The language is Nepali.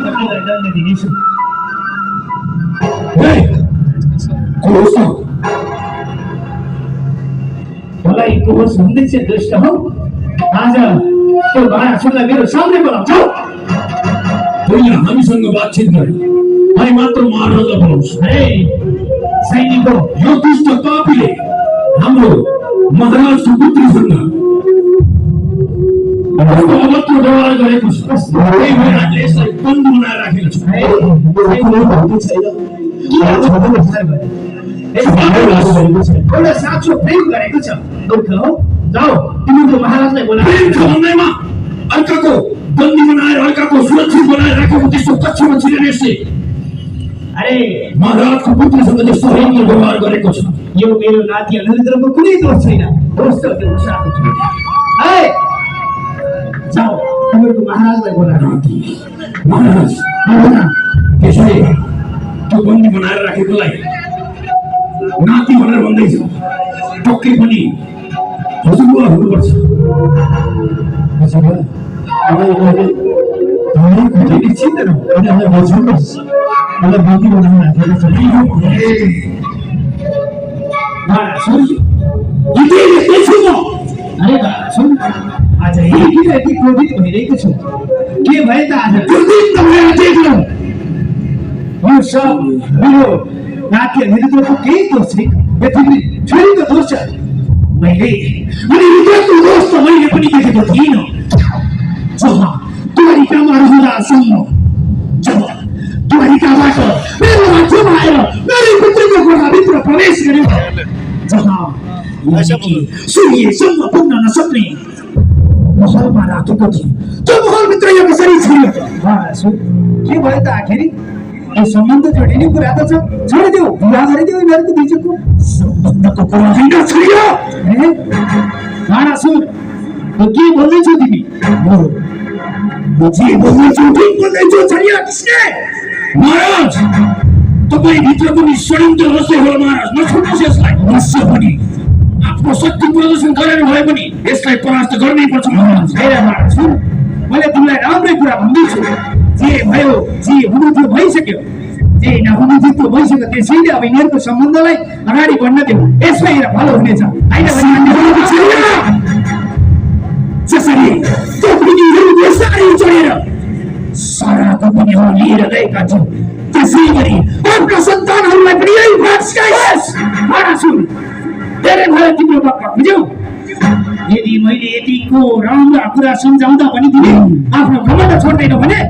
तिमीलाई दण्ड दिनेछु। मलाई को सुन्दैछ दुष्ट हौ? आज त्यो भाडासुरलाई मेरो सामने बोलाऊ। जाऊ। तैँले हामीसँग बातचित गरे अनि मात्र महाराजलाई बोलाउँछ। सैनिक हो, यो दुष्ट पापीले हाम्रो महाराजको पुत्रीसँग अभद्र व्यवहार गरेको छ। त्यही भएर हामीले यसलाई बन्दी बनाएर राखेको छ। एउटा साँचो प्रेम गरेको छ। दुःख हो, जाऊ तिमीको महाराजलाई बोला। भन्दैमा अर्काको बन्दी बनाएर अर्काको सुरक्षित बनाएर राखेको त्यस्तो कच्ची मान्छेले यसले अरे महाराजको पुत्रीसँग त्यस्तो राम्रो व्यवहार गरेको छ। यो मेरो नाति अनुरुद्रको कुनै दोष छैन। दोष त त्यो उषाको छ। जाऊ तिमीको महाराजलाई बोला। महाराज त्यसले त्यो बन्दी बनाएर राखेकोलाई नाति भनेर भन्दैछ। टक्कै पनि हजुरबुवा हुनुपर्छ। आज यति क्रोधित भइरहेको छु। के भयो त आज? यो सब मेरो नाति अनुरुद्रको केही दोष छैन। यो तिमी छोरीको दोष छ। मैले दोष त मैले पनि देखेको थिइनँ। जब द्वारिकामा रहँदासम्म जब द्वारिकाबाट मेरो मान्छेमा आएर मेरो पुत्रको घोडाभित्र प्रवेश गर्यो, जहाँ सूर्यसम्म पुग्न नसक्ने महलमा राखेको थिएँ, त्यो महलभित्र यो कसरी छिर्यो? के भयो त आखिरी? यो सम्बन्ध जोडिने कुरा त छ। छोडिदेऊ, विवाह गरिदेऊ यिनीहरूको बिचको सम्बन्धको कुरा होइन। छोडियो भाडासुर, के बोल्दैछौ तिमी? जे बोल्दैछौ ठिक बोल्दैछौ। छोडियो किसले? महाराज तपाईँ भित्र पनि षड्यन्त्र रच्दै होला। महाराज नछोड्नुहोस् यसलाई। निश्चय पनि आफ्नो शक्ति प्रदर्शन गरेर भए पनि यसलाई परास्त गर्नै पर्छ। महाराज हेर भाडासुर, मैले तिमीलाई राम्रै कुरा भन्दैछु। जे भयो जे हुनु थियो भइसक्यो, जे नहुनु थियो त्यो भइसक्यो। त्यसैले अब यिनीहरूको सम्बन्धलाई अगाडि बढ्न देऊ। यसमा हेर भलो हुनेछ होइन? जसरी त्यो पिँढीहरू यसरी चढेर साराको पनि हो लिएर गएका छन्, त्यसै गरी आफ्ना सन्तानहरूलाई पनि यही बात सिकाइस्। भाडासुर, धेरै भयो तिम्रो पक्का, बुझ्यौ? यदि मैले यतिको राम्रा कुरा सम्झाउँदा पनि तिमी आफ्नो घमण्ड छोड्दैनौ भने